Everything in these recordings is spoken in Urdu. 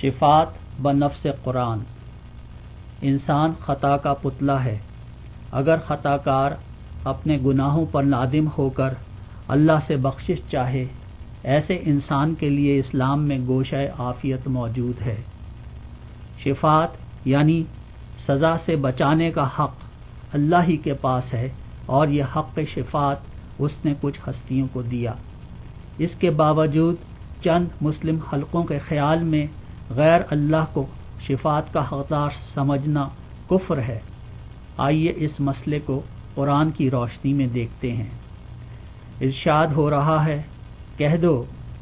شفات بنفس قرآن۔ انسان خطا کا پتلا ہے۔ اگر خطا کار اپنے گناہوں پر نادم ہو کر اللہ سے بخشش چاہے، ایسے انسان کے لیے اسلام میں گوشہ عافیت موجود ہے۔ شفات یعنی سزا سے بچانے کا حق اللہ ہی کے پاس ہے، اور یہ حق شفات اس نے کچھ ہستیوں کو دیا۔ اس کے باوجود چند مسلم حلقوں کے خیال میں غیر اللہ کو شفات کا حقدار سمجھنا کفر ہے۔ آئیے اس مسئلے کو قرآن کی روشنی میں دیکھتے ہیں۔ ارشاد ہو رہا ہے، کہہ دو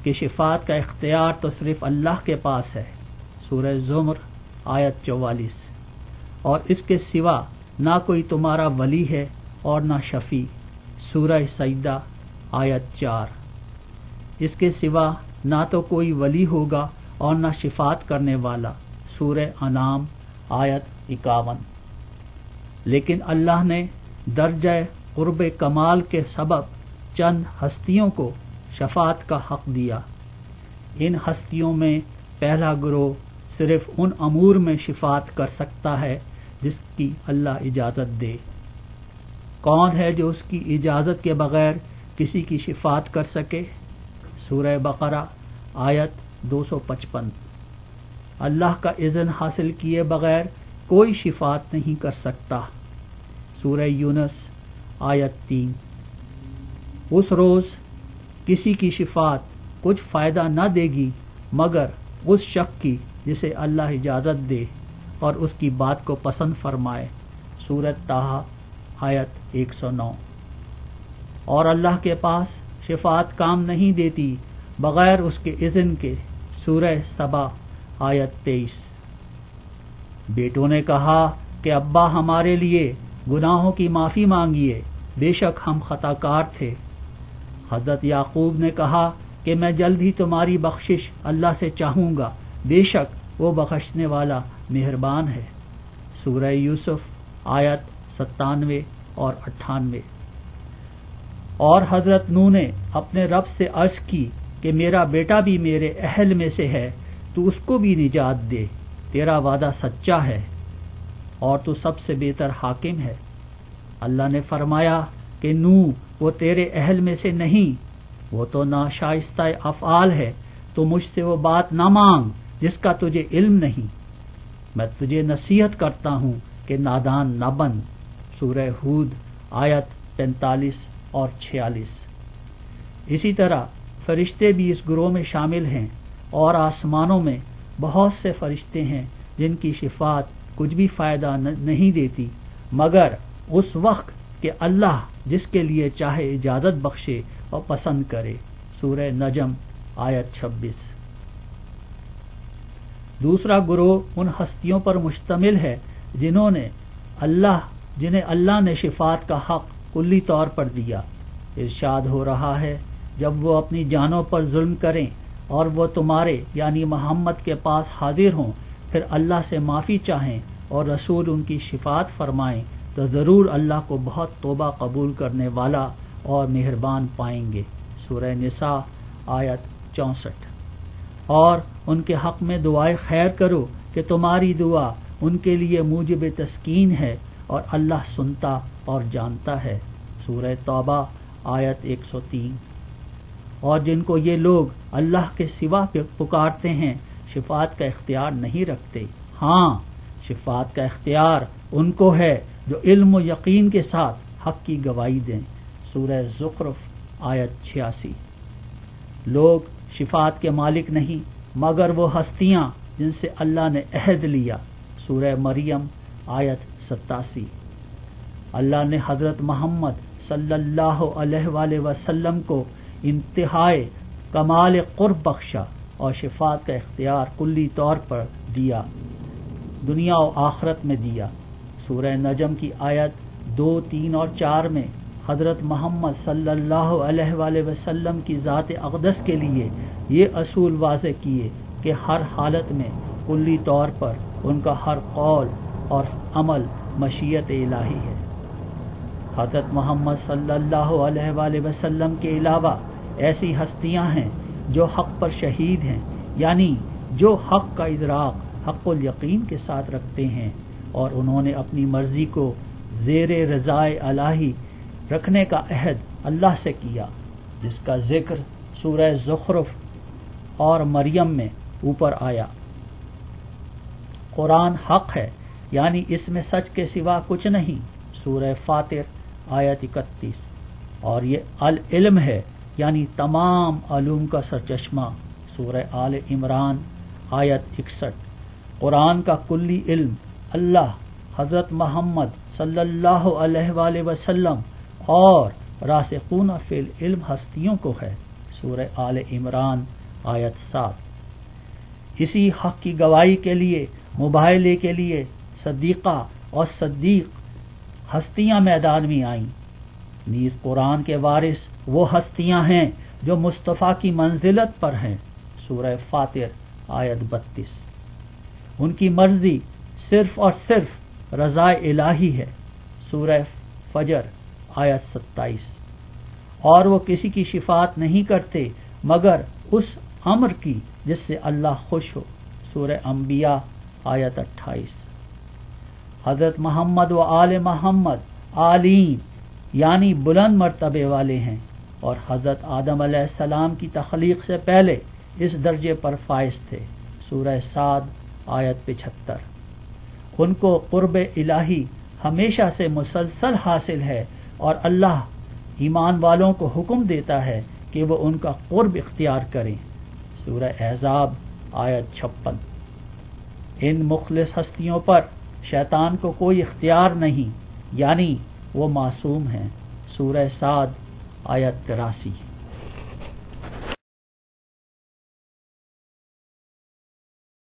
کہ شفات کا اختیار تو صرف اللہ کے پاس ہے۔ سورہ زمر آیت 44۔ اور اس کے سوا نہ کوئی تمہارا ولی ہے اور نہ شفیع۔ سورہ سجدہ آیت 4۔ اس کے سوا نہ تو کوئی ولی ہوگا اور نہ شفات کرنے والا۔ سورہ انعام آیت 51۔ لیکن اللہ نے درجہ قرب کمال کے سبب چند ہستیوں کو شفاعت کا حق دیا۔ ان ہستیوں میں پہلا گروہ صرف ان امور میں شفاعت کر سکتا ہے جس کی اللہ اجازت دے۔ کون ہے جو اس کی اجازت کے بغیر کسی کی شفاعت کر سکے؟ سورہ بقرہ آیت 255۔ اللہ کا اذن حاصل کیے بغیر کوئی شفاعت نہیں کر سکتا۔ سورہ یونس آیت 3۔ اس روز کسی کی شفاعت کچھ فائدہ نہ دے گی مگر اس شخص کی جسے اللہ اجازت دے اور اس کی بات کو پسند فرمائے۔ سورہ طٰہٰ آیت 109۔ اور اللہ کے پاس شفاعت کام نہیں دیتی بغیر اس کے اذن کے۔ سورہ سبا آیت 23۔ بیٹوں نے کہا کہ ابا ہمارے لیے گناہوں کی معافی مانگیے، بے شک ہم خطا کار تھے۔ حضرت یعقوب نے کہا کہ میں جلد ہی تمہاری بخشش اللہ سے چاہوں گا، بے شک وہ بخشنے والا مہربان ہے۔ سورہ یوسف آیت 97 اور 98۔ اور حضرت نوح نے اپنے رب سے عرض کی کہ میرا بیٹا بھی میرے اہل میں سے ہے، تو اس کو بھی نجات دے، تیرا وعدہ سچا ہے اور تو سب سے بہتر حاکم ہے۔ اللہ نے فرمایا کہ نوح وہ تیرے اہل میں سے نہیں، وہ تو ناشائستہ افعال ہے، تو مجھ سے وہ بات نہ مانگ جس کا تجھے علم نہیں۔ میں تجھے نصیحت کرتا ہوں کہ نادان نہ بن۔ سورہ ہود آیت 45 اور 46۔ اسی طرح فرشتے بھی اس گروہ میں شامل ہیں، اور آسمانوں میں بہت سے فرشتے ہیں جن کی شفاعت کچھ بھی فائدہ نہیں دیتی مگر اس وقت کہ اللہ جس کے لیے چاہے اجازت بخشے اور پسند کرے۔ سورہ نجم آیت 26۔ دوسرا گروہ ان ہستیوں پر مشتمل ہے جنہیں اللہ نے شفاعت کا حق کلی طور پر دیا۔ ارشاد ہو رہا ہے، جب وہ اپنی جانوں پر ظلم کریں اور وہ تمہارے یعنی محمد کے پاس حاضر ہوں، پھر اللہ سے معافی چاہیں اور رسول ان کی شفاعت فرمائیں، تو ضرور اللہ کو بہت توبہ قبول کرنے والا اور مہربان پائیں گے۔ سورہ نساء آیت 64۔ اور ان کے حق میں دعائے خیر کرو کہ تمہاری دعا ان کے لیے موجب تسکین ہے، اور اللہ سنتا اور جانتا ہے۔ سورہ توبہ آیت 103۔ اور جن کو یہ لوگ اللہ کے سوا پکارتے ہیں شفاعت کا اختیار نہیں رکھتے۔ ہاں، شفاعت کا اختیار ان کو ہے جو علم و یقین کے ساتھ حق کی گواہی دیں۔ سورہ زخرف آیت 86۔ لوگ شفاعت کے مالک نہیں مگر وہ ہستیاں جن سے اللہ نے عہد لیا۔ سورہ مریم آیت 87۔ اللہ نے حضرت محمد صلی اللہ علیہ وآلہ وسلم کو انتہائی کمال قرب بخشا اور شفاعت کا اختیار کلی طور پر دیا، دنیا و آخرت میں دیا۔ سورہ نجم کی آیت 2، 3 اور 4 میں حضرت محمد صلی اللہ علیہ وآلہ وسلم کی ذات اقدس کے لیے یہ اصول واضح کیے کہ ہر حالت میں کلی طور پر ان کا ہر قول اور عمل مشیت الہی ہے۔ حضرت محمد صلی اللہ علیہ وآلہ وسلم کے علاوہ ایسی ہستیاں ہیں جو حق پر شہید ہیں، یعنی جو حق کا ادراک حق الیقین کے ساتھ رکھتے ہیں اور انہوں نے اپنی مرضی کو زیر رضائے الہی رکھنے کا عہد اللہ سے کیا، جس کا ذکر سورہ زخرف اور مریم میں اوپر آیا۔ قرآن حق ہے، یعنی اس میں سچ کے سوا کچھ نہیں، سورہ فاطر آیت 31، اور یہ العلم ہے، یعنی تمام علوم کا سرچشمہ، سورہ آل عمران آیت 61۔ قرآن کا کلی علم اللہ، حضرت محمد صلی اللہ علیہ وآلہ وسلم اور راسخون فی العلم ہستیوں کو ہے، سورہ آل عمران آیت 7۔ اسی حق کی گواہی کے لیے مباہلے کے لیے صدیقہ اور صدیق ہستیاں میدان میں آئیں۔ نیز قرآن کے وارث وہ ہستیاں ہیں جو مصطفیٰ کی منزلت پر ہیں، سورہ فاطر آیت 32۔ ان کی مرضی صرف اور صرف رضا الہی ہے، سورہ فجر آیت 27۔ اور وہ کسی کی شفاعت نہیں کرتے مگر اس امر کی جس سے اللہ خوش ہو، سورہ انبیاء آیت 28۔ حضرت محمد و آل محمد عالین یعنی بلند مرتبے والے ہیں، اور حضرت آدم علیہ السلام کی تخلیق سے پہلے اس درجے پر فائز تھے، سورہ صاد آیت 75۔ ان کو قرب الہی ہمیشہ سے مسلسل حاصل ہے، اور اللہ ایمان والوں کو حکم دیتا ہے کہ وہ ان کا قرب اختیار کریں، سورہ احزاب آیت 56۔ ان مخلص ہستیوں پر شیطان کو کوئی اختیار نہیں، یعنی وہ معصوم ہیں، سورہ صاد آیت 83۔